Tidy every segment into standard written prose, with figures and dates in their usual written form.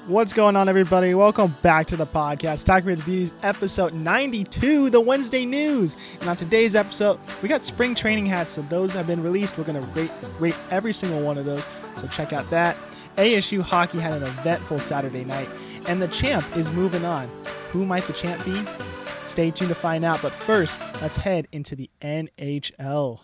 What's going on, everybody? Welcome back to the podcast, Talking with the Beauties, episode 92, the Wednesday news. And on today's episode, we got spring training hats, so those have been released. We're going to rate every single one of those, so check out that. ASU hockey had an eventful Saturday night, and the champ is moving on. Who might the champ be? Stay tuned to find out, but first, let's head into the NHL.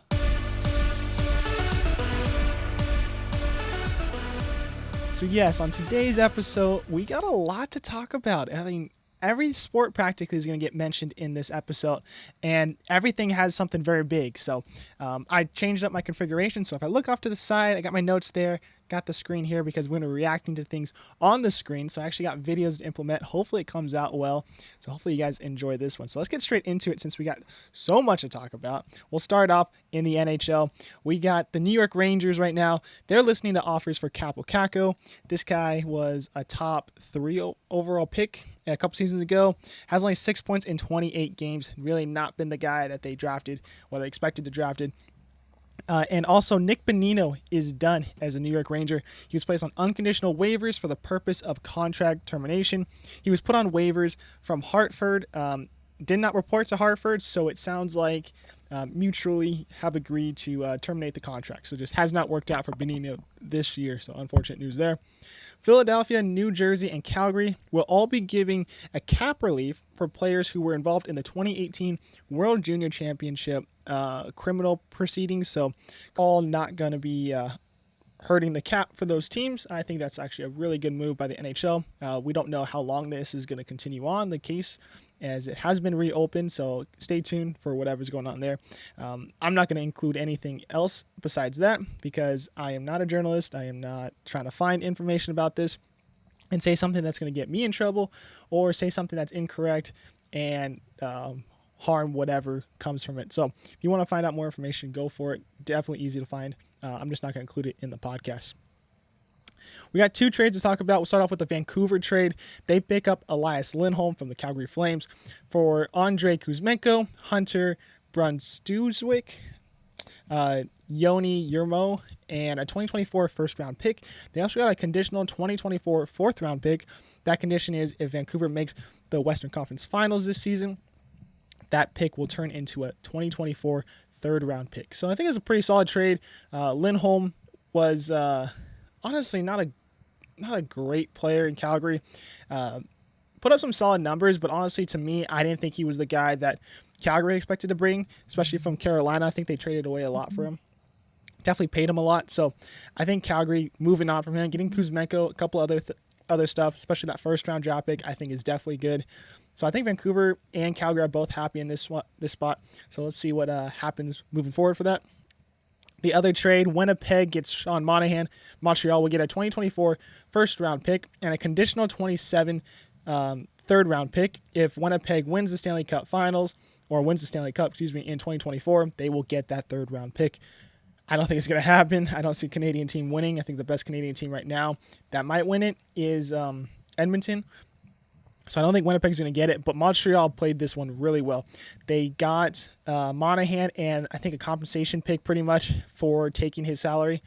So yes, on today's episode, we got a lot to talk about. I mean, every sport practically is going to get mentioned in this episode, and everything has something very big. So I changed up my configuration. So if I look off to the side, I got my notes there, got the screen here because we're going to be reacting to things on the screen. So I actually got videos to implement. Hopefully it comes out well. So hopefully you guys enjoy this one. So let's get straight into it since we got so much to talk about. We'll start off in the NHL. We got the New York Rangers right now. They're listening to offers for Kaapo Kakko. This guy was a top 3 overall pick a couple seasons ago. Has only 6 points in 28 games. Really not been the guy that they drafted or they expected to drafted. And also, Nick Bonino is done as a New York Ranger. He was placed on unconditional waivers for the purpose of contract termination. He was put on waivers from Hartford. Did not report to Hartford, so it sounds like mutually have agreed to terminate the contract. So just has not worked out for Bonino this year. So unfortunate news there. Philadelphia, New Jersey, and Calgary will all be giving a cap relief for players who were involved in the 2018 World Junior Championship criminal proceedings. So all not going to be hurting the cap for those teams. I think that's actually a really good move by the NHL. We don't know how long this is going to continue on, the case, as it has been reopened, so stay tuned for whatever's going on there. I'm not going to include anything else besides that because I am not a journalist. I am not trying to find information about this and say something that's going to get me in trouble or say something that's incorrect and harm whatever comes from it. So if you want to find out more information, go for it. Definitely easy to find. I'm just not going to include it in the podcast. We got 2 trades to talk about. We'll start off with the Vancouver trade. They pick up Elias Lindholm from the Calgary Flames for Andrei Kuzmenko, Hunter Brunstuzwick, Yoni Yermo, and a 2024 first-round pick. They also got a conditional 2024 fourth-round pick. That condition is if Vancouver makes the Western Conference Finals this season, that pick will turn into a 2024 third-round pick. So I think it's a pretty solid trade. Lindholm was honestly not a great player in Calgary. Put up some solid numbers, but honestly, to me, I didn't think he was the guy that Calgary expected to bring, especially from Carolina. I think they traded away a lot for him. Definitely paid him a lot. So I think Calgary moving on from him, getting Kuzmenko, a couple other stuff, especially that first-round draft pick, I think is definitely good. So I think Vancouver and Calgary are both happy in this spot. So let's see what happens moving forward for that. The other trade, Winnipeg gets Sean Monahan. Montreal will get a 2024 first-round pick and a conditional 27 third-round pick. If Winnipeg wins the Stanley Cup Finals, or wins the Stanley Cup, in 2024, they will get that third-round pick. I don't think it's going to happen. I don't see a Canadian team winning. I think the best Canadian team right now that might win it is Edmonton. So I don't think Winnipeg's going to get it, but Montreal played this one really well. They got Monahan and I think a compensation pick pretty much for taking his salary,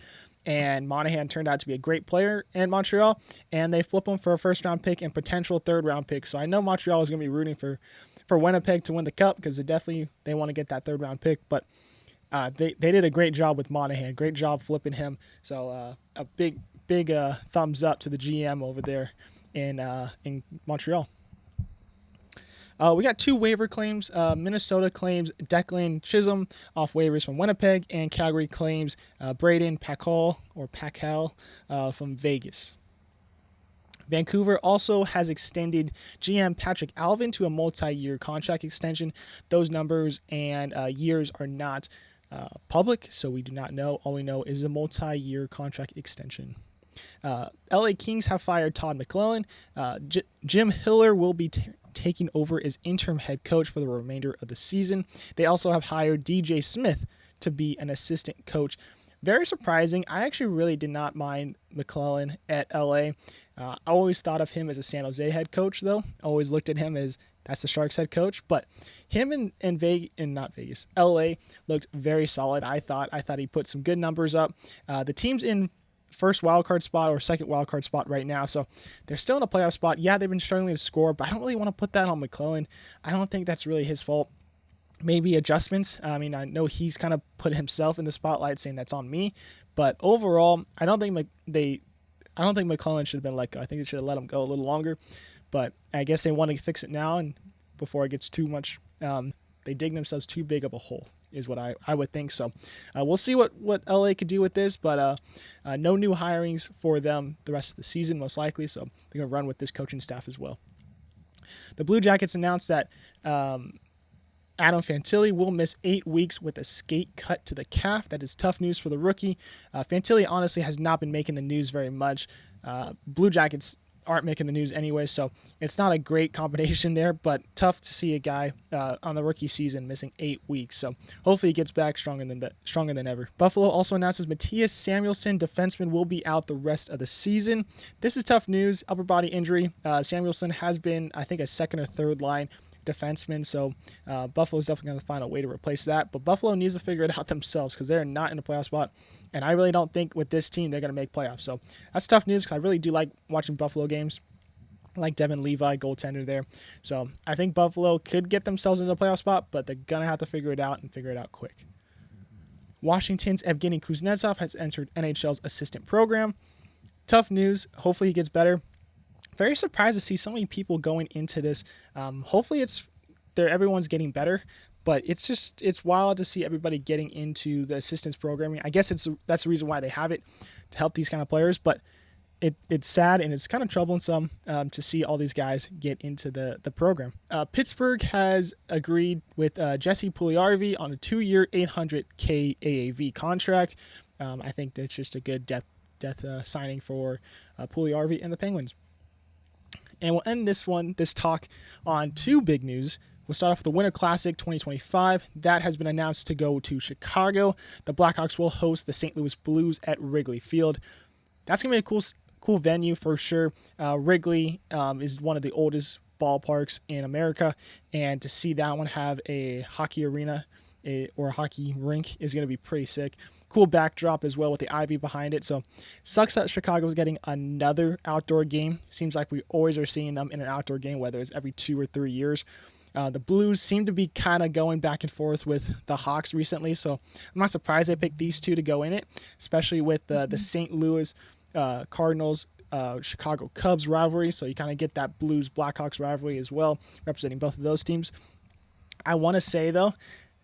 and Monahan turned out to be a great player in Montreal, and they flip him for a first-round pick and potential third-round pick. So I know Montreal is going to be rooting for Winnipeg to win the Cup because they want to get that third-round pick, but they did a great job with Monahan, great job flipping him. So a big thumbs up to the GM over there in Montreal. We got 2 waiver claims. Minnesota claims Declan Chisholm off waivers from Winnipeg, and Calgary claims Braden Pacol from Vegas. Vancouver also has extended GM Patrick Alvin to a multi-year contract extension. Those numbers and years are not public, so we do not know. All we know is a multi-year contract extension. LA Kings have fired Todd McClellan. Jim Hiller will be taking over as interim head coach for the remainder of the season. They also have hired DJ Smith to be an assistant coach. Very surprising. I actually really did not mind McClellan at LA. I always thought of him as a San Jose head coach, though. I always looked at him as that's the Sharks head coach. But him in LA looked very solid. I thought he put some good numbers up. The teams in first wildcard spot or second wildcard spot right now. So they're still in a playoff spot. Yeah, they've been struggling to score, but I don't really want to put that on McClellan. I don't think that's really his fault. Maybe adjustments. I mean, I know he's kind of put himself in the spotlight saying that's on me, but overall, I don't think McClellan should have been let go. I think they should have let him go a little longer, but I guess they want to fix it now, and before it gets too much, they dig themselves too big of a hole, is what I would think. So we'll see what LA could do with this, but no new hirings for them the rest of the season, most likely, so they're going to run with this coaching staff as well. The Blue Jackets announced that Adam Fantilli will miss 8 weeks with a skate cut to the calf. That is tough news for the rookie. Fantilli honestly has not been making the news very much. Blue Jackets aren't making the news anyway, so it's not a great combination there, but tough to see a guy on the rookie season missing 8 weeks. So hopefully he gets back stronger than ever. Buffalo also announces Matthias Samuelsson, defenseman, will be out the rest of the season. This is tough news, upper body injury. Samuelsson has been, I think, a second or third line defenseman, so Buffalo's definitely going to find a way to replace that, but Buffalo needs to figure it out themselves because they're not in a playoff spot, and I really don't think with this team they're going to make playoffs. So that's tough news because I really do like watching Buffalo games. I like Devin Levi, goaltender there, so I think Buffalo could get themselves into a playoff spot, but they're going to have to figure it out and figure it out quick. Washington's Evgeny Kuznetsov has entered NHL's assistant program. Tough news. Hopefully he gets better. Very surprised to see so many people going into this. Hopefully everyone's getting better, but it's wild to see everybody getting into the assistance programming. I guess that's the reason why they have it, to help these kind of players, but it's sad and it's kind of troublesome to see all these guys get into the program. Pittsburgh has agreed with Jesse Puljujarvi on a 2-year $800K AAV contract. I think that's just a good death signing for Puljujarvi and the Penguins. And we'll end this talk on 2 big news. We'll start off with the Winter Classic 2025. That has been announced to go to Chicago. The Blackhawks will host the St. Louis Blues at Wrigley Field. That's going to be a cool venue for sure. Wrigley is one of the oldest ballparks in America, and to see that one have a hockey arena or a hockey rink is going to be pretty sick. Cool backdrop as well with the ivy behind it. So sucks that Chicago's getting another outdoor game. Seems like we always are seeing them in an outdoor game, whether it's every 2 or 3 years. The Blues seem to be kind of going back and forth with the Hawks recently, so I'm not surprised they picked these 2 to go in it, especially with the St. Louis Cardinals Chicago Cubs rivalry. So you kind of get that Blues Blackhawks rivalry as well, representing both of those teams. I want to say though,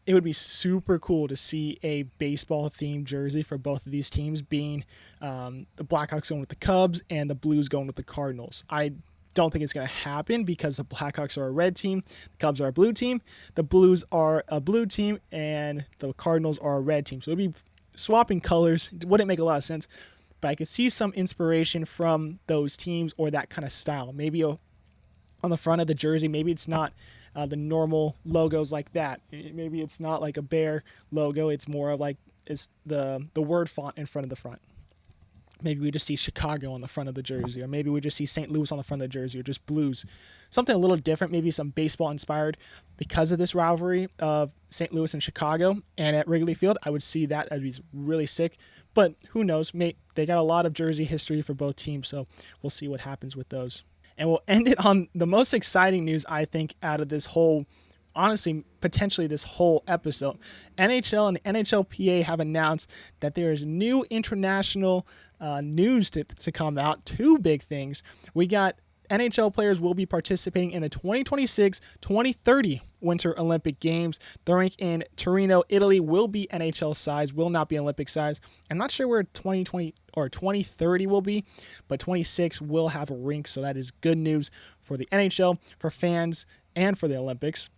it would be super cool to see a baseball-themed jersey for both of these teams, being the Blackhawks going with the Cubs and the Blues going with the Cardinals. I don't think it's going to happen because the Blackhawks are a red team, the Cubs are a blue team, the Blues are a blue team, and the Cardinals are a red team. So it would be swapping colors. It wouldn't make a lot of sense, but I could see some inspiration from those teams or that kind of style. Maybe on the front of the jersey, maybe it's not the normal logos like that. Maybe it's not like a bear logo. It's more like it's the word font in front of the front. Maybe we just see Chicago on the front of the jersey, or maybe we just see St. Louis on the front of the jersey, or just Blues. Something a little different, maybe some baseball inspired because of this rivalry of St. Louis and Chicago. And at Wrigley Field, I would see that. That'd be really sick. But who knows? They got a lot of jersey history for both teams, so we'll see what happens with those. And we'll end it on the most exciting news, I think, out of this whole, honestly, potentially this whole episode. NHL and the NHLPA have announced that there is new international news to come out. 2 big things. We got NHL players will be participating in the 2026-2030 Winter Olympic Games. The rink in Torino, Italy will be NHL size, will not be Olympic size. I'm not sure where 2020 or 2030 will be, but 26 will have a rink, so that is good news for the NHL, for fans, and for the Olympics.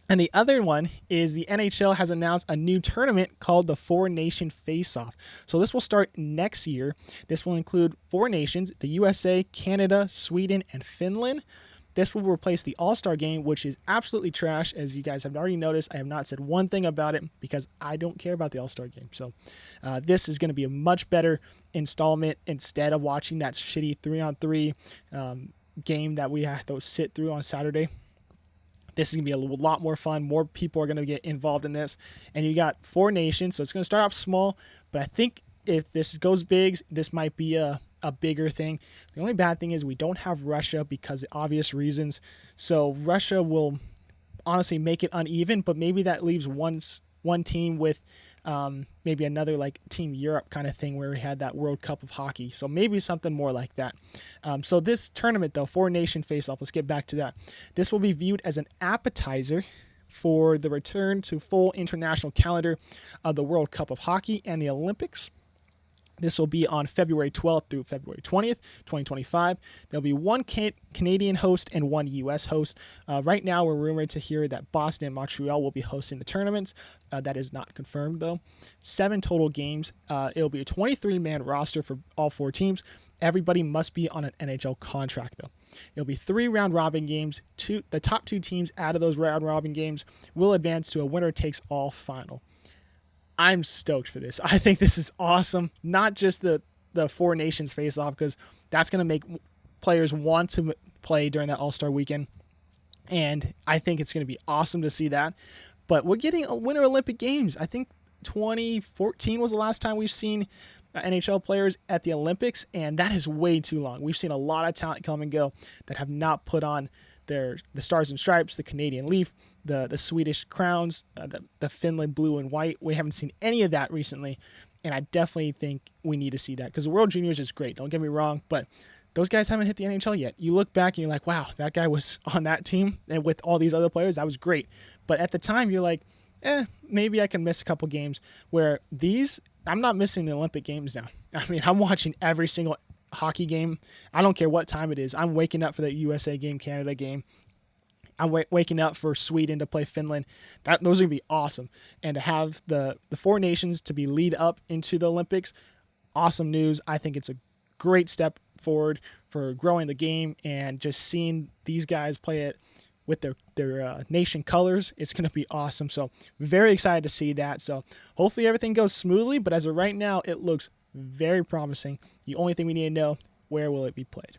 And the other one is the NHL has announced a new tournament called the Four Nation Face-Off. So this will start next year. This will include 4 nations, the USA, Canada, Sweden, and Finland. This will replace the All-Star Game, which is absolutely trash. As you guys have already noticed, I have not said one thing about it because I don't care about the All-Star Game. So this is going to be a much better installment instead of watching that shitty 3-on-3 game that we have to sit through on Saturday. This is going to be a lot more fun. More people are going to get involved in this. And you got 4 nations, so it's going to start off small, but I think if this goes big, this might be a bigger thing. The only bad thing is we don't have Russia because of obvious reasons. So Russia will honestly make it uneven, but maybe that leaves one team with maybe another like Team Europe kind of thing where we had that World Cup of hockey. So maybe something more like that. So this tournament, though, four-nation face-off, let's get back to that. This will be viewed as an appetizer for the return to full international calendar of the World Cup of Hockey and the Olympics. This will be on February 12th through February 20th, 2025. There'll be one Canadian host and one U.S. host. Right now, we're rumored to hear that Boston and Montreal will be hosting the tournaments. That is not confirmed, though. 7 total games. It'll be a 23-man roster for all 4 teams. Everybody must be on an NHL contract, though. It'll be 3 round-robin games. The top 2 teams out of those round-robin games will advance to a winner-takes-all final. I'm stoked for this. I think this is awesome. Not just the four nations face off, because that's going to make players want to play during that All-Star weekend. And I think it's going to be awesome to see that. But we're getting a Winter Olympic Games. I think 2014 was the last time we've seen NHL players at the Olympics, and that is way too long. We've seen a lot of talent come and go that have not put on the Stars and Stripes, the Canadian Leaf, the Swedish Crowns, the Finland Blue and White. We haven't seen any of that recently, and I definitely think we need to see that because the World Juniors is great. Don't get me wrong, but those guys haven't hit the NHL yet. You look back and you're like, wow, that guy was on that team and with all these other players, that was great. But at the time, you're like, maybe I can miss a couple games. Where I'm not missing the Olympic Games now. I mean, I'm watching every single hockey game. I don't care what time it is. I'm waking up for the USA game, Canada game. I'm waking up for Sweden to play Finland. Those are going to be awesome. And to have the four nations to be lead up into the Olympics, awesome news. I think it's a great step forward for growing the game and just seeing these guys play it with their nation colors. It's going to be awesome. So very excited to see that. So hopefully everything goes smoothly. But as of right now, it looks very promising. The only thing we need to know, where will it be played?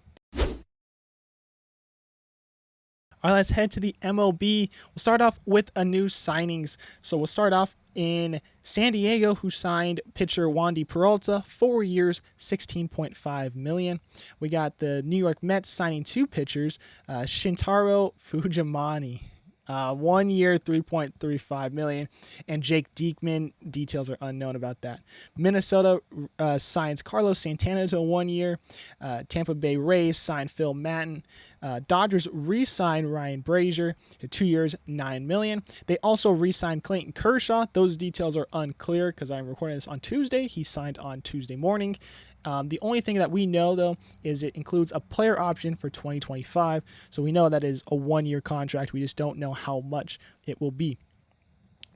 All right, let's head to the MLB. We'll start off with a new signings. So we'll start off in San Diego, who signed pitcher Wandy Peralta, 4 years, $16.5 million. We got the New York Mets signing 2 pitchers, Shintaro Fujimani, 1 year, $3.35 million, and Jake Diekman. Details are unknown about that. Minnesota signs Carlos Santana to 1 year. Tampa Bay Rays signed Phil Maton. Dodgers re-signed Ryan Brazier to 2 years, $9 million. They also re-signed Clayton Kershaw. Those details are unclear because I'm recording this on Tuesday. He signed on Tuesday morning. The only thing that we know, though, is it includes a player option for 2025. So we know that is a 1-year contract. We just don't know how much it will be.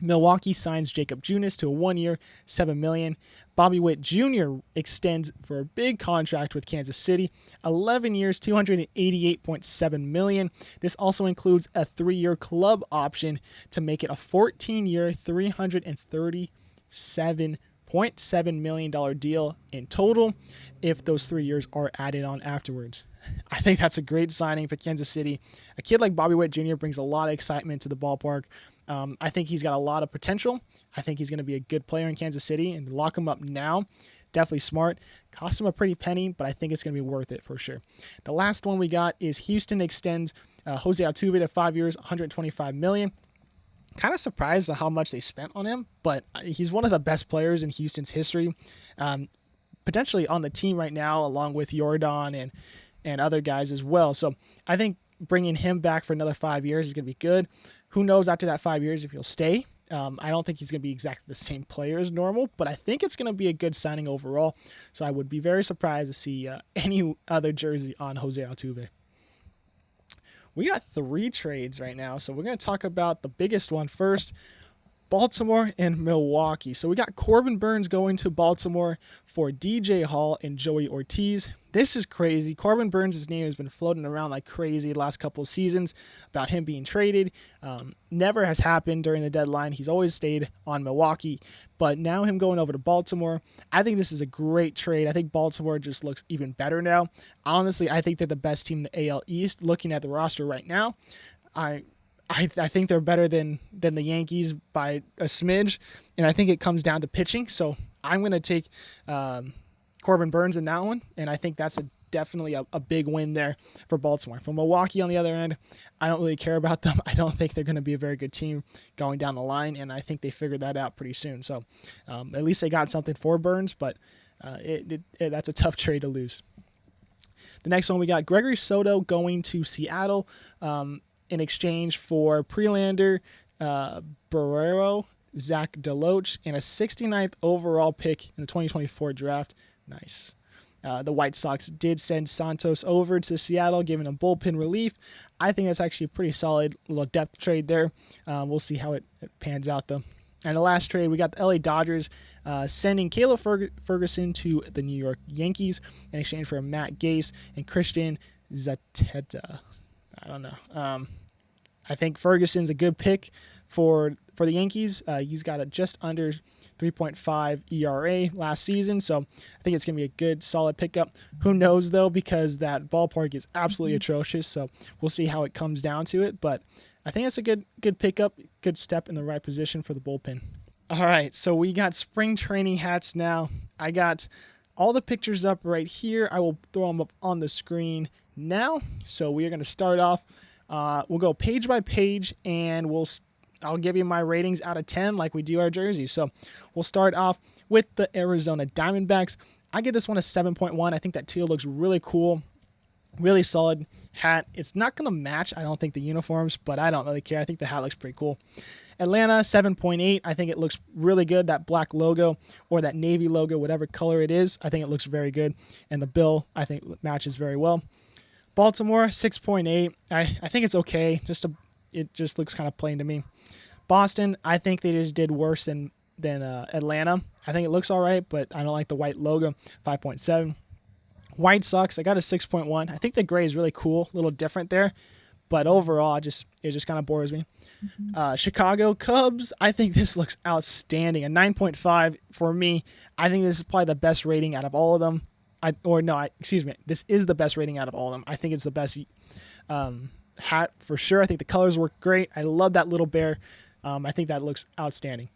Milwaukee signs Jacob Junis to a 1 year, $7 million. Bobby Witt Jr. extends for a big contract with Kansas City, 11 years, $288.7 million. This also includes a 3-year club option to make it a 14-year, $337.7 million deal in total if those 3 years are added on afterwards. I think that's a great signing for Kansas City. A kid like Bobby Witt Jr. brings a lot of excitement to the ballpark. I think he's got a lot of potential. I think he's going to be a good player in Kansas City, and lock him up now, definitely smart. Cost him a pretty penny, but I think it's going to be worth it for sure. The last one we got is Houston extends Jose Altuve to 5 years, $125 million. Kind of surprised at how much they spent on him, but he's one of the best players in Houston's history. Potentially on the team right now, along with Jordan and other guys as well. So I think bringing him back for another 5 years is going to be good. Who knows after that 5 years if he'll stay. I don't think he's going to be exactly the same player as normal, but I think it's going to be a good signing overall. So I would be very surprised to see any other jersey on Jose Altuve. We got 3 trades right now, so we're going to talk about the biggest one first. Baltimore and Milwaukee. So we got Corbin Burnes going to Baltimore for DJ Hall and Joey Ortiz. This is crazy. Corbin Burnes' name has been floating around like crazy the last couple of seasons about him being traded. Never has happened during the deadline. He's always stayed on Milwaukee. But now him going over to Baltimore, I think this is a great trade. I think Baltimore just looks even better now. Honestly, I think they're the best team in the AL East. Looking at the roster right now, I think they're better than the Yankees by a smidge, and I think it comes down to pitching. So I'm going to take Corbin Burnes in that one, and I think that's definitely a big win there for Baltimore. For Milwaukee, on the other end, I don't really care about them. I don't think they're going to be a very good team going down the line, and I think they figured that out pretty soon. So at least they got something for Burnes, but that's a tough trade to lose. The next one, we got Gregory Soto going to Seattle in exchange for Prelander, Barrero, Zach Deloach, and a 69th overall pick in the 2024 draft. Nice. The White Sox did send Santos over to Seattle, giving him bullpen relief. I think that's actually a pretty solid little depth trade there. We'll see how it pans out, though. And the last trade, we got the LA Dodgers sending Caleb Ferguson to the New York Yankees in exchange for Matt Gase and Christian Zateta. I don't know. I think Ferguson's a good pick for the Yankees. He's got a just under 3.5 ERA last season, so I think it's going to be a good, solid pickup. Who knows, though, because that ballpark is absolutely atrocious, so we'll see how it comes down to it, but I think it's a good pickup, good step in the right position for the bullpen. All right, so we got spring training hats now. I got all the pictures up right here. I will throw them up on the screen now. So we are going to start off. We'll go page by page, and I'll give you my ratings out of 10 like we do our jerseys. So we'll start off with the Arizona Diamondbacks. I give this one a 7.1. I think that teal looks really cool. Really solid hat. It's not going to match, I don't think, the uniforms, but I don't really care. I think the hat looks pretty cool. Atlanta, 7.8. I think it looks really good. That black logo or that navy logo, whatever color it is, I think it looks very good. And the bill, I think, matches very well. Baltimore, 6.8. I think it's okay. It just looks kind of plain to me. Boston, I think they just did worse than Atlanta. I think it looks all right, but I don't like the white logo, 5.7. White Sox, I got a 6.1. I think the gray is really cool, a little different there, but overall, it just kind of bores me. Chicago Cubs, I think this looks outstanding. A 9.5 for me. I think this is probably the best rating out of all of them. This is the best rating out of all of them. I think it's the best hat for sure. I think the colors work great. I love that little bear. I think that looks outstanding.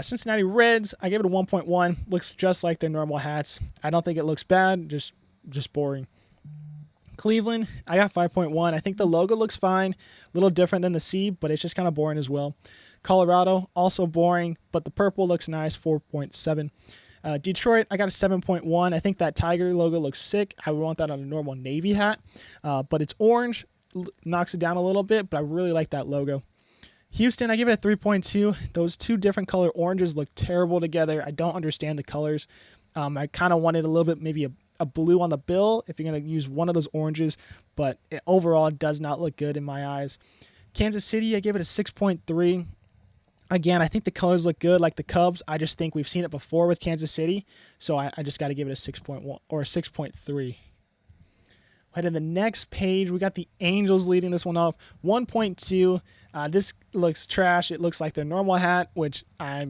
Cincinnati Reds, I give it a 1.1. Looks just like their normal hats. I don't think it looks bad, just boring. Cleveland, I got 5.1. I think the logo looks fine. A little different than the C, but it's just kind of boring as well. Colorado, also boring, but the purple looks nice, 4.7. Detroit, I got a 7.1. I think that tiger logo looks sick. I would want that on a normal navy hat, but it's orange. Knocks it down a little bit, but I really like that logo. Houston, I give it a 3.2. Those two different color oranges look terrible together. I don't understand the colors. I kind of wanted a little bit, maybe a blue on the bill if you're going to use one of those oranges, but overall it does not look good in my eyes. Kansas City, I give it a 6.3. Again, I think the colors look good like the Cubs. I just think we've seen it before with Kansas City, so I just got to give it a 6.1 or a 6.3. Head to the next page. We got the Angels leading this one off, 1.2. This looks trash. It looks like their normal hat, which I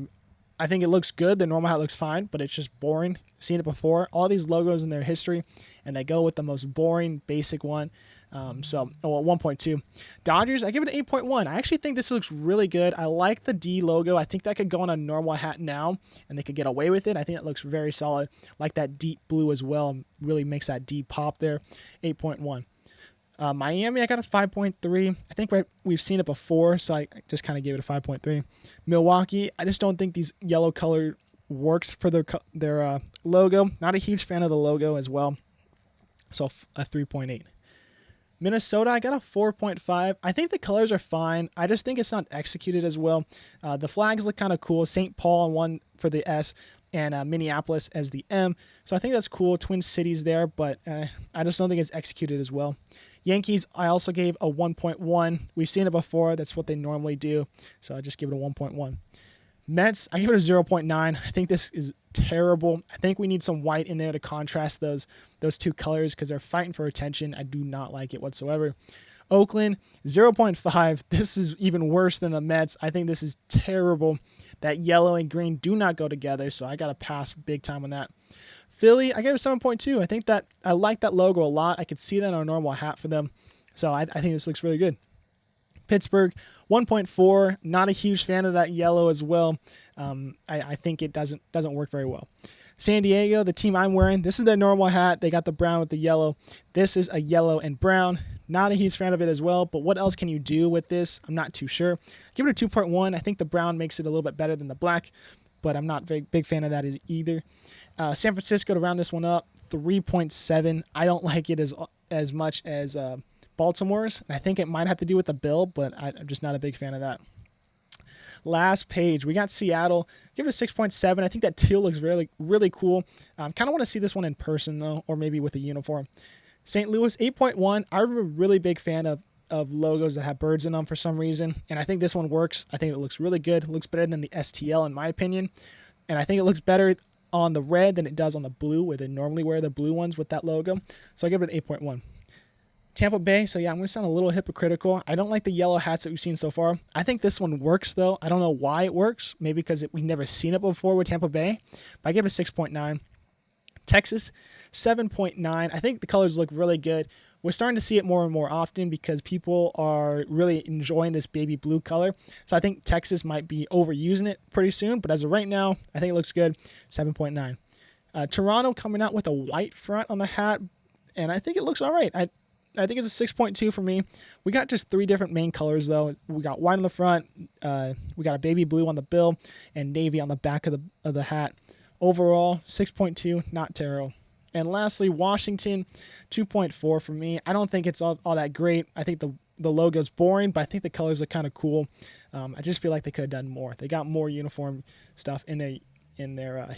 think it looks good. The normal hat looks fine, but it's just boring. Seen it before. All these logos in their history, and they go with the most boring, basic one. 1.2. Dodgers, I give it an 8.1. I actually think this looks really good. I like the D logo. I think that could go on a normal hat now, and they could get away with it. I think it looks very solid. Like that deep blue as well. Really makes that D pop there. 8.1. Miami, I got a 5.3. I think we've seen it before, so I just kind of gave it a 5.3. Milwaukee, I just don't think these yellow color works for their logo. Not a huge fan of the logo as well, so a 3.8. Minnesota, I got a 4.5. I think the colors are fine. I just think it's not executed as well. The flags look kind of cool. St. Paul on one for the S and Minneapolis as the M. So I think that's cool. Twin Cities there, but I just don't think it's executed as well. Yankees, I also gave a 1.1. We've seen it before. That's what they normally do. So I just give it a 1.1. Mets, I give it a 0.9. I think this is terrible. I think we need some white in there to contrast those two colors because they're fighting for attention. I do not like it whatsoever. Oakland, 0.5. This is even worse than the Mets. I think this is terrible. That yellow and green do not go together, so I got to pass big time on that. Philly, I gave it 7.2. I think that I like that logo a lot. I could see that on a normal hat for them, so I think this looks really good. Pittsburgh, 1.4, not a huge fan of that yellow as well. I think it doesn't work very well. San Diego, the team I'm wearing, this is their normal hat. They got the brown with the yellow. This is a yellow and brown. Not a huge fan of it as well, but what else can you do with this? I'm not too sure. Give it a 2.1. I think the brown makes it a little bit better than the black, but I'm not a very big fan of that either. San Francisco, to round this one up, 3.7. I don't like it as much as Baltimore's, and I think it might have to do with the bill, but I'm just not a big fan of that. Last page, we got Seattle. Give it a 6.7. I think that teal looks really, really cool. Kind of want to see this one in person, though, or maybe with a uniform. St. Louis, 8.1. I'm a really big fan of logos that have birds in them for some reason, and I think this one works. I think it looks really good. It looks better than the STL, in my opinion, and I think it looks better on the red than it does on the blue, where they normally wear the blue ones with that logo. So I give it an 8.1. Tampa Bay, so yeah, I'm going to sound a little hypocritical. I don't like the yellow hats that we've seen so far. I think this one works, though. I don't know why it works. Maybe because we've never seen it before with Tampa Bay. But I give it a 6.9. Texas, 7.9. I think the colors look really good. We're starting to see it more and more often because people are really enjoying this baby blue color. So I think Texas might be overusing it pretty soon. But as of right now, I think it looks good. 7.9. Toronto coming out with a white front on the hat. And I think it looks all right. I think it's a 6.2 for me. We got just 3 different main colors, though. We got white on the front, we got a baby blue on the bill, and navy on the back of the hat. Overall, 6.2, not terrible. And lastly, Washington, 2.4 for me. I don't think it's all that great. I think the logo's boring, but I think the colors are kind of cool. I just feel like they could have done more. They got more uniform stuff in their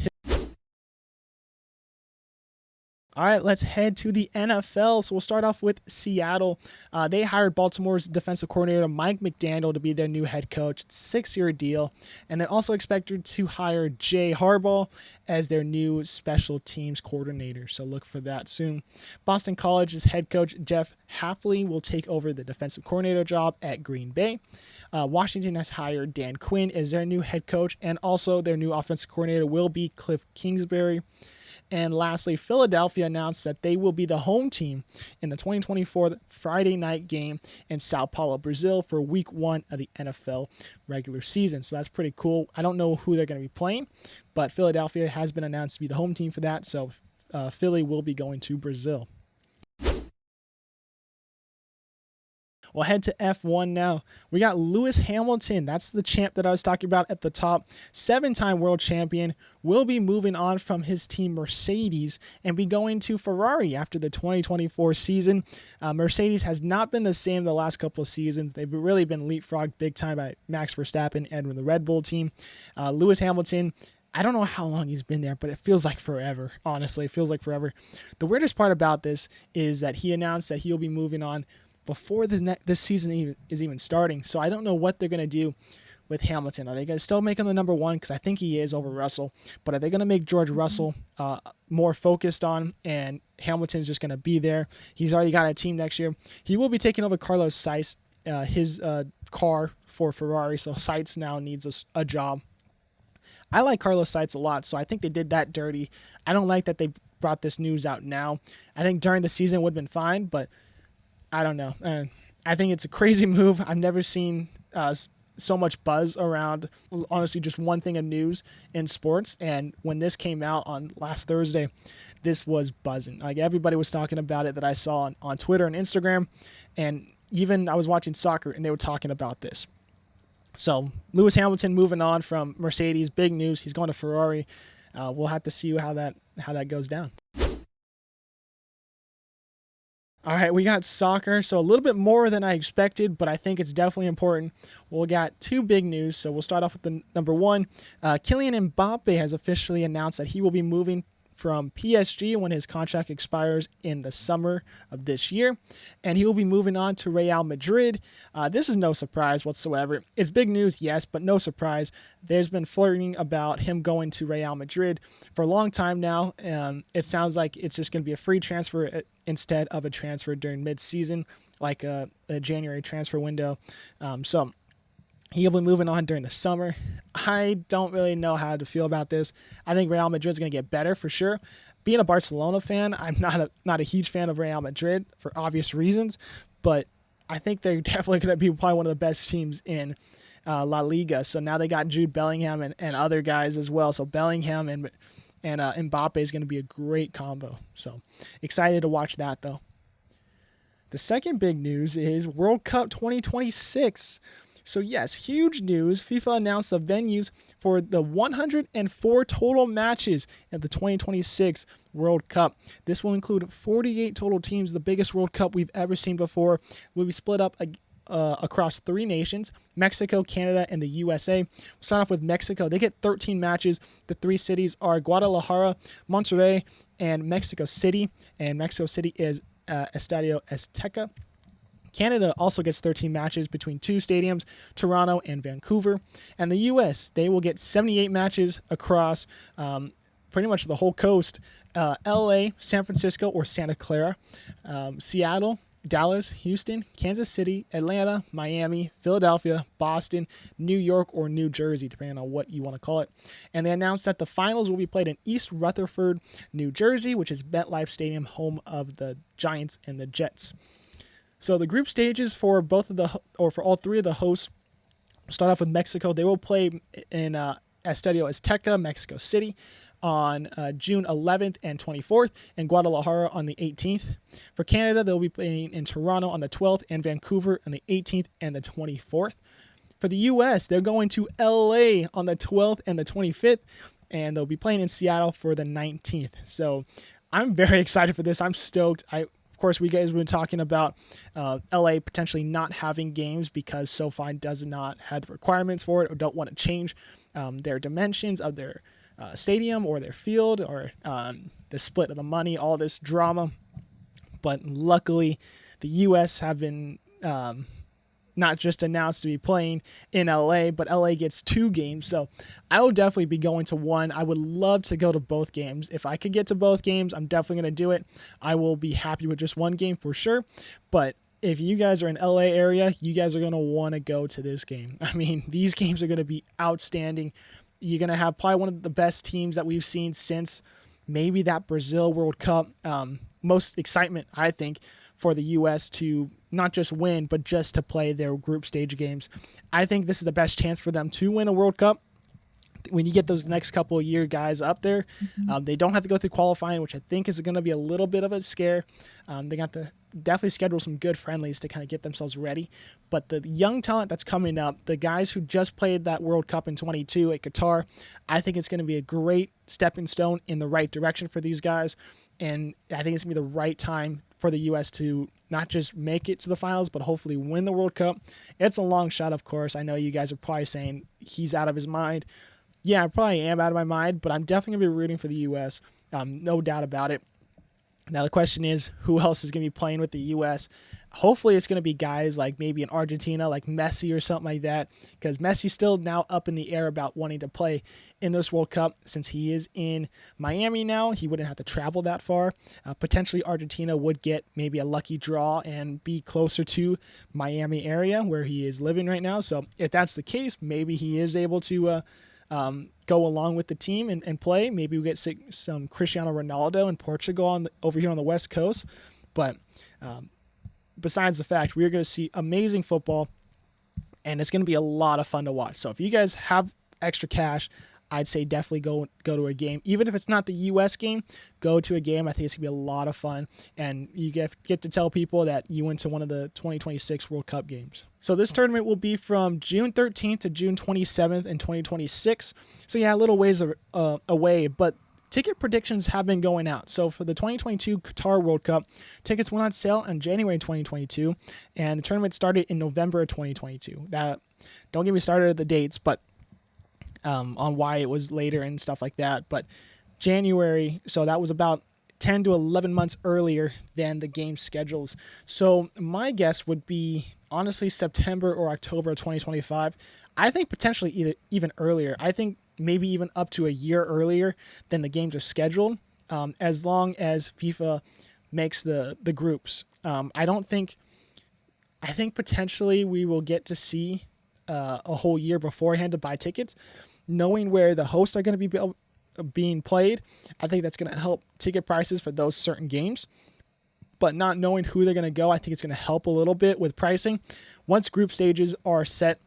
All right, let's head to the NFL. So we'll start off with Seattle. They hired Baltimore's defensive coordinator, Mike McDaniel, to be their new head coach. It's a 6-year deal. And they also expected to hire Jay Harbaugh as their new special teams coordinator. So look for that soon. Boston College's head coach, Jeff Hafley, will take over the defensive coordinator job at Green Bay. Washington has hired Dan Quinn as their new head coach, and also their new offensive coordinator will be Cliff Kingsbury. And lastly, Philadelphia announced that they will be the home team in the 2024 Friday night game in Sao Paulo, Brazil for week 1 of the NFL regular season. So that's pretty cool. I don't know who they're going to be playing, but Philadelphia has been announced to be the home team for that. So Philly will be going to Brazil. We'll head to F1 now. We got Lewis Hamilton. That's the champ that I was talking about at the top. 7-time world champion. Will be moving on from his team Mercedes and be going to Ferrari after the 2024 season. Mercedes has not been the same the last couple of seasons. They've really been leapfrogged big time by Max Verstappen and the Red Bull team. Lewis Hamilton, I don't know how long he's been there, but it feels like forever. Honestly, it feels like forever. The weirdest part about this is that he announced that he'll be moving on before this season is even starting. So I don't know what they're going to do with Hamilton. Are they going to still make him the number 1? Because I think he is over Russell. But are they going to make George Russell more focused on, and Hamilton's just going to be there? He's already got a team next year. He will be taking over Carlos Sainz, his car for Ferrari. So Sainz now needs a job. I like Carlos Sainz a lot, so I think they did that dirty. I don't like that they brought this news out now. I think during the season it would have been fine, but I don't know. I think it's a crazy move. I've never seen so much buzz around, honestly, just one thing of news in sports. And when this came out on last Thursday, this was buzzing. Like, everybody was talking about it that I saw on Twitter and Instagram. And even I was watching soccer and they were talking about this. So Lewis Hamilton moving on from Mercedes, big news. He's going to Ferrari. We'll have to see how that goes down. All right, we got soccer, so a little bit more than I expected, but I think it's definitely important. We got 2 big news, so we'll start off with the number 1. Kylian Mbappe has officially announced that he will be moving from PSG when his contract expires in the summer of this year, and he will be moving on to Real Madrid. This is no surprise whatsoever. It's big news, yes, but no surprise. There's been flirting about him going to Real Madrid for a long time now. It sounds like it's just going to be a free transfer instead of a transfer during mid-season, like a January transfer window. So he'll be moving on during the summer. I don't really know how to feel about this. I think Real Madrid's going to get better for sure. Being a Barcelona fan, I'm not a huge fan of Real Madrid for obvious reasons, but I think they're definitely going to be probably one of the best teams in La Liga. So now they got Jude Bellingham and other guys as well. So Bellingham and Mbappe is going to be a great combo. So excited to watch that though. The second big news is World Cup 2026. So yes, huge news. FIFA announced the venues for the 104 total matches at the 2026 World Cup. This will include 48 total teams, the biggest World Cup we've ever seen before. Will be split up across 3 nations, Mexico, Canada, and the USA. We'll start off with Mexico. They get 13 matches. The 3 cities are Guadalajara, Monterrey, and Mexico City. And Mexico City is Estadio Azteca. Canada also gets 13 matches between 2 stadiums, Toronto and Vancouver. And the U.S., they will get 78 matches across pretty much the whole coast. L.A., San Francisco or Santa Clara, Seattle, Dallas, Houston, Kansas City, Atlanta, Miami, Philadelphia, Boston, New York, or New Jersey, depending on what you want to call it. And they announced that the finals will be played in East Rutherford, New Jersey, which is MetLife Stadium, home of the Giants and the Jets. So the group stages for for all 3 of the hosts start off with Mexico. They will play in Estadio Azteca, Mexico City, on June 11th and 24th, and Guadalajara on the 18th. For Canada, they'll be playing in Toronto on the 12th and Vancouver on the 18th and the 24th. For the U.S., they're going to L.A. on the 12th and the 25th, and they'll be playing in Seattle for the 19th. So I'm very excited for this. I'm stoked. Of course, we guys have been talking about LA potentially not having games because SoFi does not have the requirements for it or don't want to change their dimensions of their stadium or their field or the split of the money, all this drama. But luckily, the U.S. have been not just announced to be playing in LA, but LA gets 2 games. So I will definitely be going to one. I would love to go to both games. If I could get to both games, I'm definitely going to do it. I will be happy with just one game for sure. But if you guys are in LA area, you guys are going to want to go to this game. I mean, these games are going to be outstanding. You're going to have probably one of the best teams that we've seen since maybe that Brazil World Cup. Most excitement, I think, for the U.S. to not just win, but just to play their group stage games. I think this is the best chance for them to win a World Cup. When you get those next couple of year guys up there, they don't have to go through qualifying, which I think is going to be a little bit of a scare. They got to definitely schedule some good friendlies to kind of get themselves ready. But the young talent that's coming up, the guys who just played that World Cup in 22 at Qatar, I think it's going to be a great stepping stone in the right direction for these guys. And I think it's going to be the right time for the U.S. to not just make it to the finals, but hopefully win the World Cup. It's a long shot, of course. I know you guys are probably saying he's out of his mind. Yeah, I probably am out of my mind, but I'm definitely going to be rooting for the U.S. No doubt about it. Now, the question is, who else is going to be playing with the U.S.? Hopefully, it's going to be guys like maybe in Argentina, like Messi or something like that, because Messi's still now up in the air about wanting to play in this World Cup. Since he is in Miami now, he wouldn't have to travel that far. Potentially, Argentina would get maybe a lucky draw and be closer to Miami area where he is living right now. So if that's the case, maybe he is able to go along with the team and play. Maybe we get some Cristiano Ronaldo in Portugal over here on the West Coast. But besides the fact, we're going to see amazing football, and it's going to be a lot of fun to watch. So if you guys have extra cash, I'd say definitely go to a game. Even if it's not the U.S. game, go to a game. I think it's going to be a lot of fun. And you get to tell people that you went to one of the 2026 World Cup games. So this tournament will be from June 13th to June 27th in 2026. So yeah, a little ways away, but ticket predictions have been going out. So for the 2022 Qatar World Cup, tickets went on sale in January 2022, and the tournament started in November of 2022. Don't get me started at the dates, but on why it was later and stuff like that. But January, so that was about 10 to 11 months earlier than the game schedules. So my guess would be, honestly, September or October of 2025. I think potentially even earlier. I think maybe even up to a year earlier than the games are scheduled, as long as FIFA makes the groups. I think potentially we will get to see a whole year beforehand to buy tickets, knowing where the hosts are going to be being played. I think that's going to help ticket prices for those certain games. but not knowing who they're going to go, I think it's going to help a little bit with pricing. Once group stages are set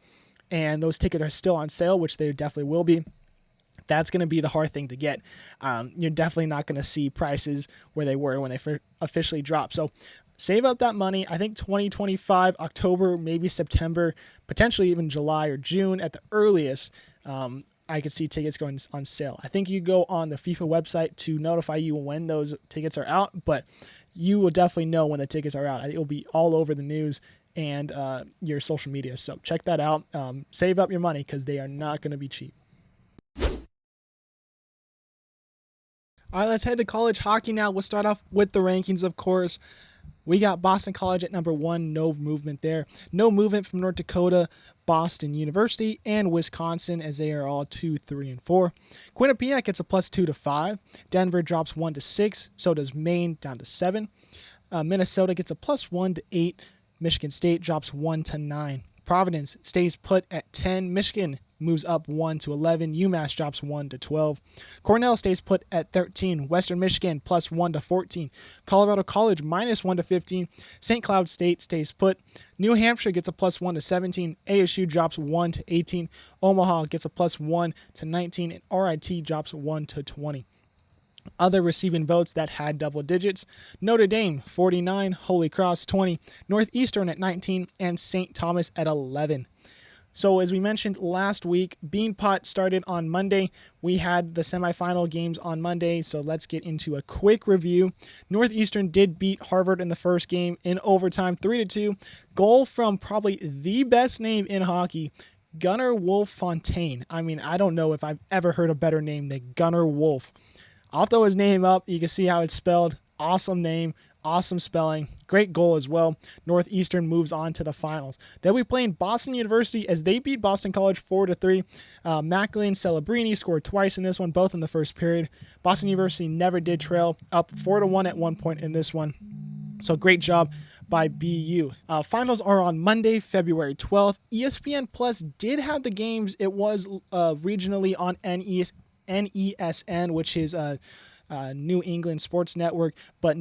and those tickets are still on sale, which they definitely will be, that's going to be the hard thing to get. You're definitely not going to see prices where they were when they officially dropped. So save up that money. I think 2025, October, maybe September, potentially even July or June at the earliest, I could see tickets going on sale. I think you go on the FIFA website to notify you when those tickets are out, but you will definitely know when the tickets are out. It will be all over the news and your social media. So check that out. Save up your money because they are not going to be cheap. All right, let's head to college hockey now. We'll start off with the rankings, of course. We got Boston College at number 1, no movement there. No movement from North Dakota, Boston University, and Wisconsin, as they are all 2, 3, and 4. Quinnipiac gets a +2 to 5. Denver drops 1 to 6. So does Maine, down to 7. Minnesota gets a +1 to 8. Michigan State drops 1 to 9. Providence stays put at 10. Michigan moves up 1 to 11. UMass drops 1 to 12. Cornell stays put at 13. Western Michigan +1 to 14. Colorado College -1 to 15. St. Cloud State stays put. New Hampshire gets a +1 to 17. ASU drops 1 to 18. Omaha gets a +1 to 19. And RIT drops 1 to 20. Other receiving votes that had double digits: Notre Dame 49, Holy Cross 20, Northeastern at 19, and St. Thomas at 11. So as we mentioned last week, Beanpot started on Monday. We had the semifinal games on Monday, so let's get into a quick review. Northeastern did beat Harvard in the first game in overtime, 3-2. Goal from probably the best name in hockey, Gunnar Wolf Fontaine. I mean, I don't know if I've ever heard a better name than Gunnar Wolf. I'll throw his name up. You can see how it's spelled. Awesome name. Awesome spelling. Great goal as well. Northeastern moves on to the finals. They'll be playing Boston University as they beat Boston College 4-3. Macklin Celebrini scored twice in this one, both in the first period. Boston University never did trail, up 4-1 at one point in this one. So great job by BU. Finals are on Monday, February 12th. ESPN Plus did have the games. It was regionally on NESN, which is a New England Sports Network, but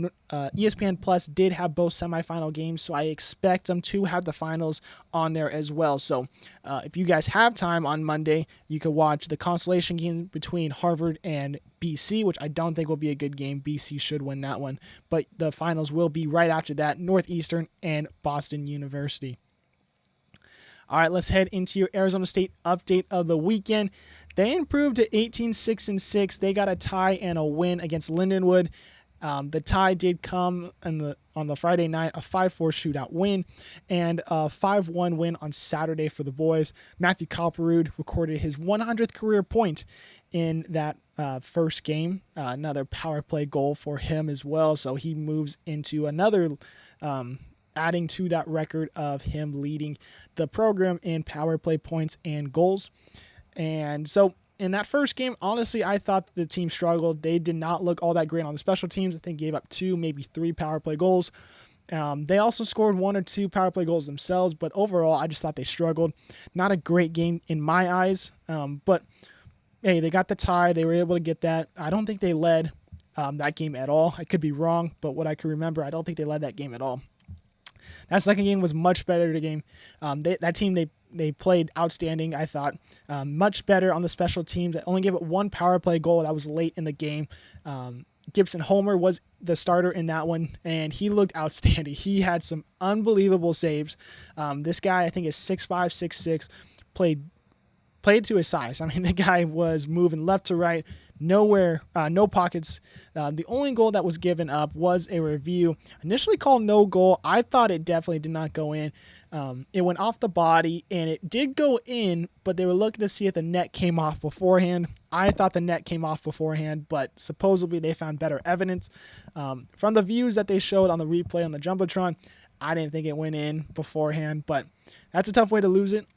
ESPN Plus did have both semifinal games, so I expect them to have the finals on there as well. So if you guys have time on Monday, you could watch the consolation game between Harvard and BC, which I don't think will be a good game. BC should win that one, but the finals will be right after that, Northeastern and Boston University. All right, let's head into your Arizona State update of the weekend. They improved to 18-6-6. They got a tie and a win against Lindenwood. The tie did come on the Friday night, a 5-4 shootout win, and a 5-1 win on Saturday for the boys. Matthew Copperwood recorded his 100th career point in that first game. Another power play goal for him as well, so he moves into another adding to that record of him leading the program in power play points and goals. And so in that first game, honestly, I thought the team struggled. They did not look all that great on the special teams. I think gave up 2, maybe 3 power play goals. They also scored 1 or 2 power play goals themselves, but overall, I just thought they struggled. Not a great game in my eyes, but hey, they got the tie. They were able to get that. I don't think they led that game at all. I could be wrong, but what I can remember, I don't think they led that game at all. That second game was much better game. That team, they played outstanding, I thought. Much better on the special teams. They only gave it 1 power play goal. That was late in the game. Gibson Homer was the starter in that one, and he looked outstanding. He had some unbelievable saves. This guy, I think, is 6'5", 6'6", played to his size. I mean, the guy was moving left to right, nowhere, no pockets. The only goal that was given up was a review. Initially called no goal. I thought it definitely did not go in. It went off the body, and it did go in, but they were looking to see if the net came off beforehand. I thought the net came off beforehand, but supposedly they found better evidence. From the views that they showed on the replay on the Jumbotron, I didn't think it went in beforehand, but that's a tough way to lose it.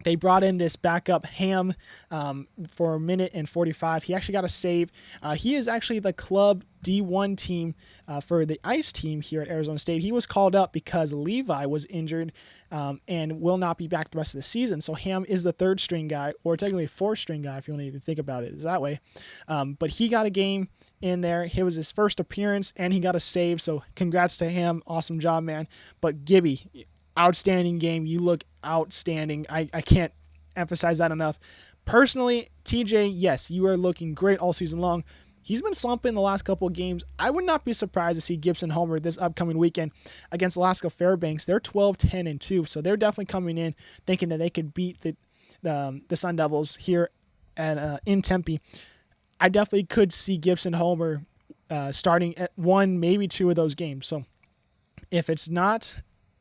They brought in this backup Ham for a minute and 45. He actually got a save. He is actually the club D1 team for the ice team here at Arizona State. He was called up because Levi was injured and will not be back the rest of the season. So Ham is the third string guy, or technically fourth string guy if you want to even think about it that way. But he got a game in there. It was his first appearance, and he got a save. So congrats to him. Awesome job, man. But Gibby, outstanding game. You look outstanding. I can't emphasize that enough. Personally, TJ, yes, you are looking great all season long. He's been slumping the last couple of games. I would not be surprised to see Gibson homer this upcoming weekend against Alaska Fairbanks. They're 12-10-2, so they're definitely coming in thinking that they could beat the Sun Devils here at in Tempe. I definitely could see Gibson homer starting at one, maybe two of those games. So if it's not,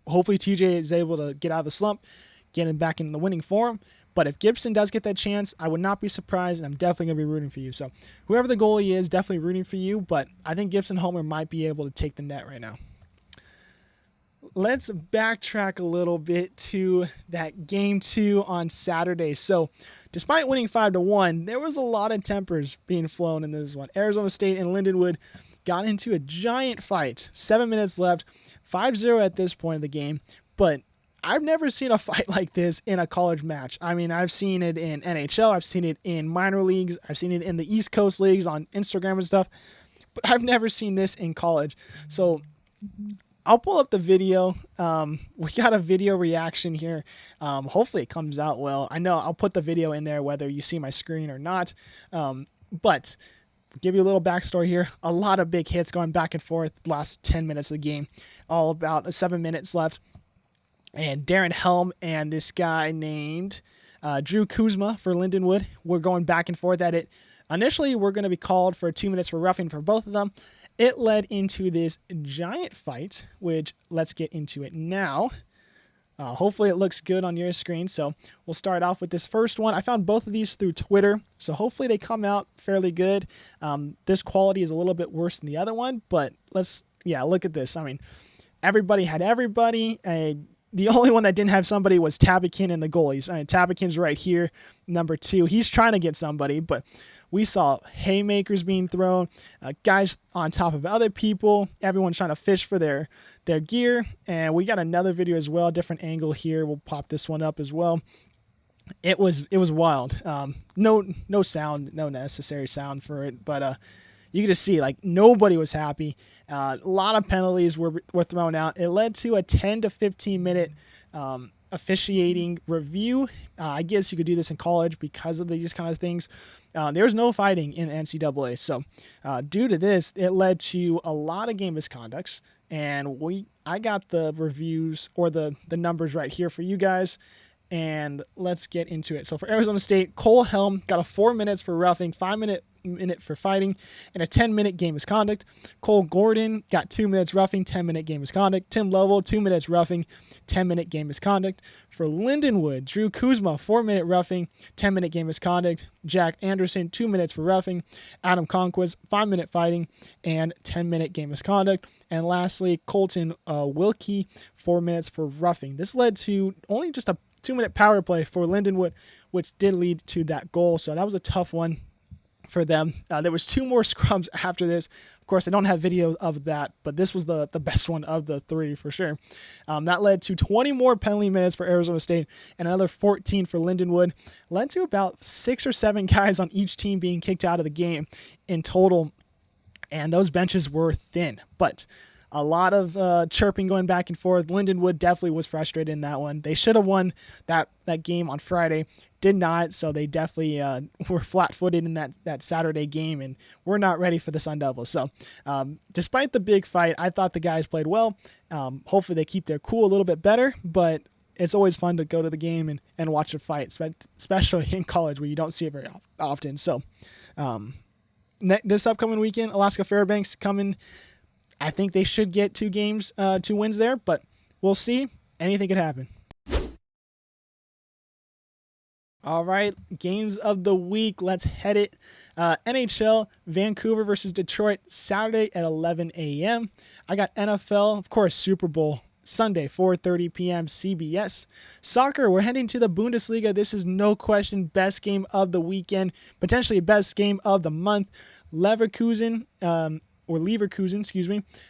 hopefully TJ is able to get out of the slump, get him back in the winning form. But if Gibson does get that chance, I would not be surprised, and I'm definitely going to be rooting for you. So whoever the goalie is, definitely rooting for you, but I think Gibson homer might be able to take the net right now. Let's backtrack a little bit to that game 2 on Saturday. So despite winning 5-1, there was a lot of tempers being flown in this one. Arizona State and Lindenwood got into a giant fight. 7 minutes left, 5-0 at this point of the game, but I've never seen a fight like this in a college match. I mean, I've seen it in NHL, I've seen it in minor leagues, I've seen it in the East Coast leagues on Instagram and stuff, but I've never seen this in college. So I'll pull up the video. We got a video reaction here. Hopefully it comes out well. I know I'll put the video in there whether you see my screen or not. But give you a little backstory here. A lot of big hits going back and forth last 10 minutes of the game. All about 7 minutes left. And Darren Helm and this guy named Drew Kuzma for Lindenwood were going back and forth at it. Initially, we're going to be called for 2 minutes for roughing for both of them. It led into this giant fight, which let's get into it now. Hopefully it looks good on your screen. So we'll start off with this first one. I found both of these through Twitter, so hopefully they come out fairly good. This quality is a little bit worse than the other one, but look at this. I mean, everybody had everybody. The only one that didn't have somebody was Tabakin and the goalies. I mean, Tabakin's right here, number 2. He's trying to get somebody, but we saw haymakers being thrown, guys on top of other people, everyone trying to fish for their gear. And we got another video as well, different angle here. We'll pop this one up as well. It was wild. No sound, no necessary sound for it, but you can just see like nobody was happy. A lot of penalties were thrown out. It led to a 10 to 15 minute officiating review. I guess you could do this in college because of these kind of things. There was no fighting in NCAA. So due to this, it led to a lot of game misconducts. And I got the reviews or the numbers right here for you guys. And let's get into it. So for Arizona State, Cole Helm got a 4 minutes for roughing, 5 minute for fighting, and a 10-minute game misconduct. Cole Gordon got 2 minutes roughing, 10-minute game misconduct. Tim Lovell, 2 minutes roughing, 10-minute game misconduct. For Lindenwood, Drew Kuzma, 4-minute roughing, 10-minute game misconduct. Jack Anderson, 2 minutes for roughing. Adam Conquest, 5-minute fighting, and 10-minute game misconduct. And lastly, Colton Wilkie, 4 minutes for roughing. This led to only just a 2-minute power play for Lindenwood, which did lead to that goal. So that was a tough one for them. There was 2 more scrums after this. Of course, I don't have video of that, but this was the best one of the 3 for sure. That led to 20 more penalty minutes for Arizona State and another 14 for Lindenwood. Led to about 6 or 7 guys on each team being kicked out of the game in total, and those benches were thin. But a lot of chirping going back and forth. Lindenwood definitely was frustrated in that one. They should have won that game on Friday. Did not, so they definitely were flat-footed in that Saturday game, and we're not ready for the Sun Devils. So despite the big fight, I thought the guys played well. Hopefully they keep their cool a little bit better, but it's always fun to go to the game and watch a fight, especially in college where you don't see it very often. So this upcoming weekend, Alaska Fairbanks coming. I think they should get 2 wins there, but we'll see. Anything could happen. All right, games of the week. Let's head it. NHL, Vancouver versus Detroit, Saturday at 11 a.m. I got NFL, of course, Super Bowl Sunday, 4:30 p.m. CBS. Soccer, we're heading to the Bundesliga. This is no question best game of the weekend, potentially best game of the month. Leverkusen,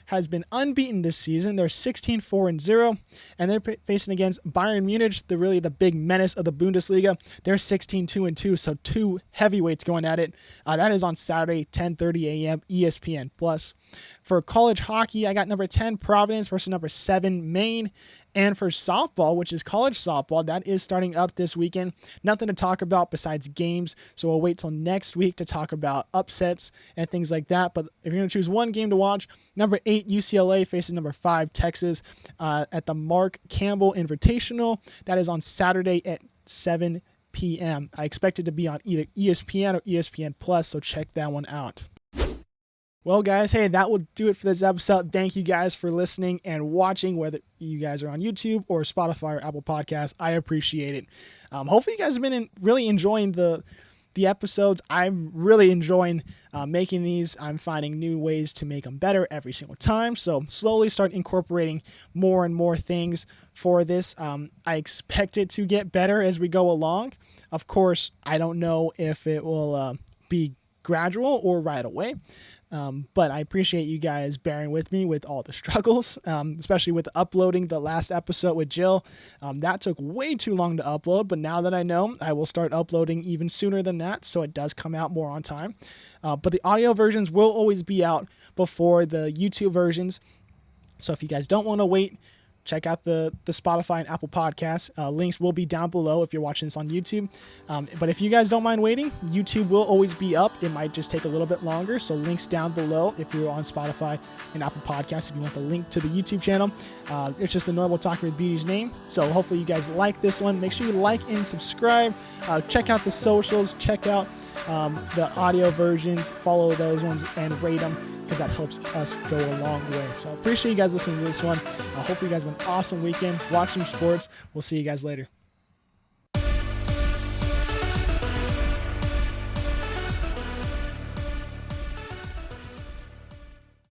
has been unbeaten this season. They're 16-4-0, and they're facing against Bayern Munich, the big menace of the Bundesliga. They're 16-2-2, so two heavyweights going at it. That is on Saturday, 10:30 a.m. ESPN+. For college hockey, I got number 10 Providence versus number 7 Maine. And for softball, which is college softball, that is starting up this weekend. Nothing to talk about besides games, so we'll wait till next week to talk about upsets and things like that. But if you're going to choose one game to watch, number 8 UCLA faces number 5 Texas at the Mark Campbell Invitational. That is on Saturday at 7 p.m. I expect it to be on either ESPN or ESPN+, so check that one out. Well, guys, hey, that will do it for this episode. Thank you guys for listening and watching, whether you guys are on YouTube or Spotify or Apple Podcasts. I appreciate it. Hopefully, you guys have been really enjoying the episodes. I'm really enjoying making these. I'm finding new ways to make them better every single time. So slowly start incorporating more and more things for this. I expect it to get better as we go along. Of course, I don't know if it will be gradual or right away. But I appreciate you guys bearing with me with all the struggles, especially with uploading the last episode with Jill. That took way too long to upload, but now that I know, I will start uploading even sooner than that, so it does come out more on time. But the audio versions will always be out before the YouTube versions. So if you guys don't want to wait, check out the Spotify and Apple Podcasts. Links will be down below if you're watching this on YouTube. But if you guys don't mind waiting, YouTube will always be up. It might just take a little bit longer. So links down below if you're on Spotify and Apple Podcasts. If you want the link to the YouTube channel, it's just the normal Talking with Beauty's name. So hopefully you guys like this one. Make sure you like and subscribe. Check out the socials. Check out the audio versions. Follow those ones and rate them, because that helps us go a long way. So I appreciate you guys listening to this one. I hope you guys have an awesome weekend. Watch some sports. We'll see you guys later.